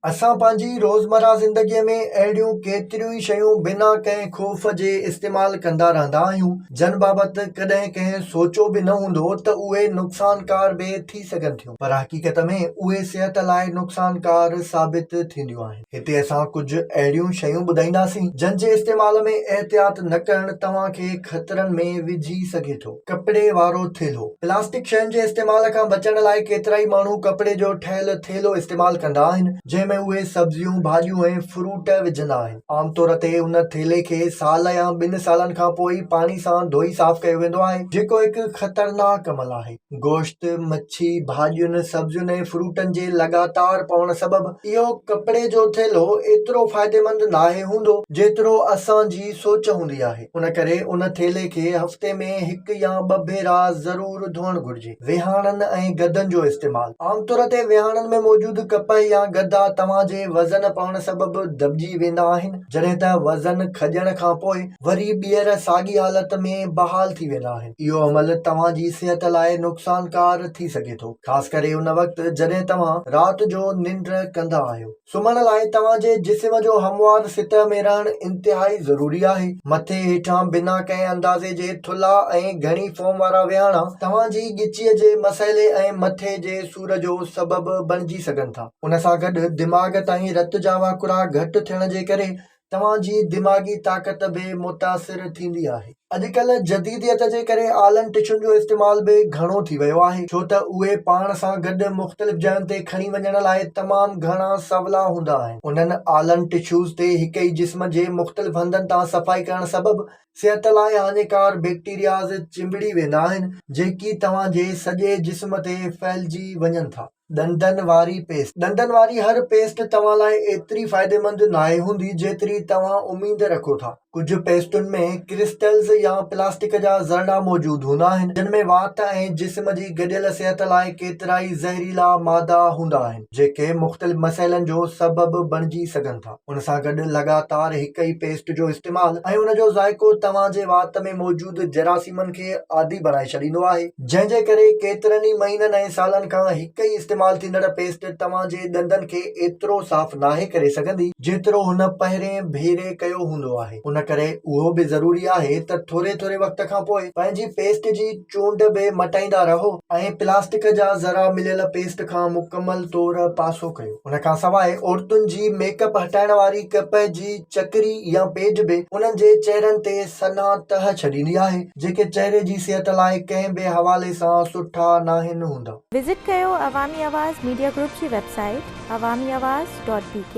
असां पंहिंजी रोज़मर्रा ज़िंदगीअ में अहिड़ियूं केतिरियूं ई शयूं बिना कंहिं ख़ौफ़ जे इस्तेमालु कंदा रहंदा आहियूं जिन बाबति कॾहिं कंहिं सोचियो बि न हूंदो त उहे नुक़सानकार बि थी सघनि थियूं, पर हक़ीक़त में उहे सिहत लाइ नुक़सानकार साबित थींदियूं आहिनि। हिते असां कुझु अहिड़ियूं शयूं ॿुधाईंदासीं जिन जे इस्तेमाल में एहतियात न करणु तव्हांखे ख़तरनि में विझी सघे थो। कपिड़े वारो थेलो। प्लास्टिक शयुनि जे इस्तेमाल खां बचण लाइ केतिरा ई माण्हू कपिड़े जो ठहियल थेलो इस्तेमालु कंदा आहिनि जंहिंमें उहे सब्जियूं, भाॼियूं ऐं फ्रूट विझंदा आहिनि। आमतौर ते उन थेले खे साल या 2 सालनि खां पोइ पाणी सां धोई साफ़ कयो वेंदो आहे, जेको हिकु ख़तरनाक अमल आहे। गोश्त, मच्छी, भाॼियुनि, सब्जियुनि ऐं फ्रूटनि जे लगातार पवण सबबि इहो कपिड़े जो थेलो एतिरो फ़ाइदेमंद नाहे हूंदो जेतिरो असांजी सोच हूंदी आहे। उन करे उन थेले खे हफ़्ते में 1 या 2 भेरा ज़रूर धोअणु घुर्जे। विहाणनि ऐं गदनि जो इस्तेमालु। आमतौर ते विहाणनि में मौजूदु कप या गदा तव्हांजे वज़न पवण सबबि दॿिजी वेंदा आहिनि, जॾहिं त वज़न खॼण खां पोइ वरी ॿीहर साॻी हालत में बहाल थी वेंदा आहिनि। इहो अमल तव्हांजी सिहत लाइ नुक़सानकार थी सघे थो, ख़ासि करे उन वक़्तु जॾहिं तव्हां राति जो निंड कंदा आहियो। सुम्हण लाइ तव्हांजे जिस्म जो हमवार सतह में रहणु इंतिहाई ज़रूरी आहे। मथे हेठां बिना कंहिं अंदाज़े जे थुल्हा ऐं घणी फोम वारा विहाणा तव्हांजी ॻिचीअ जे मसइले ऐं मथे जे सूर जो सबबु बणिजी सघनि था। उन सां गॾु दिमाग़ ताईं रत जा वाकुड़ा घटि थियण जे करे तव्हांजी दिमाग़ी ताक़त बि मुतासिर थींदी आहे। अॼुकल्ह जदीदियत जे करे आलनि टिशुनि जो इस्तेमालु बि घणो थी वियो आहे, छो त उहे पाण सां गॾु मुख़्तलिफ़ जयुनि ते खणी वञण लाइ तमामु घणा सवला हूंदा आहिनि। उन्हनि आलनि टिशूज़ ते हिक ई जिस्म जे मुख़्तलिफ़ हंधनि तां सफ़ाई करण सबबि सिहत लाइ हानिकार बैक्टीरियाज़ चिंबिड़ी वेंदा आहिनि, जेकी तव्हांजे सॼे जिस्म ते फैलिजी वञनि था। ॾंदनि वारी पेस्ट। ॾंदनि वारी हर पेस्ट तव्हां लाइ एतिरी फ़ाइदेमंद नाहे हूंदी जेतिरी तव्हां उमीद रखो था। कुझु पेस्टुनि में क्रिस्टल्स या प्लास्टिक जा ज़रड़ा मौजूदु हूंदा आहिनि, जिन में वात ऐं जिस्म जी गॾियल सिहत लाइ केतिरा ई ज़हरीला मादा हूंदा आहिनि, जेके मुख़्तलिफ़ मसइलनि जो सबबु बणिजी सघनि था। उन सां गॾु लगातार हिक ई पेस्ट जो इस्तेमालु ऐं उन जो ज़ाइको तव्हांजे वात में मौजूदु जरासीमनि खे आदी बणाए छॾींदो आहे, जंहिंजे करे केतिरनि ई महीननि ऐं सालनि खां हिक ई इस्तेमालु थींदड़ पेस्ट तव्हांजे ॾंदनि खे एतिरो साफ़ नाहे करे सघंदी जेतिरो हुन पहिरें भेरे कयो हूंदो आहे। उन करे उहो बि ज़रूरी आहे त थोरे थोरे वक़्त खां पोइ पंहिंजी पेस्ट जी चूंड बि मटाईंदा रहो ऐं प्लास्टिक जा ज़रा मिलियल पेस्ट खां मुकमल तौर पासो कयो। उन खां सवाइ औरतुनि जी मेकअप हटाइण वारी कप जी चकरी या पेज बि उन्हनि जे चेहरनि ते सन्हा तह छॾींदी आहे, जेके चेहरे जी सिहत लाइ कंहिं बि हवाले सां सुठा नाहिनि हूंदा। विज़िट कयो अवामी आवाज़ मीडिया ग्रुप जी वेबसाइट awamiawaz.pk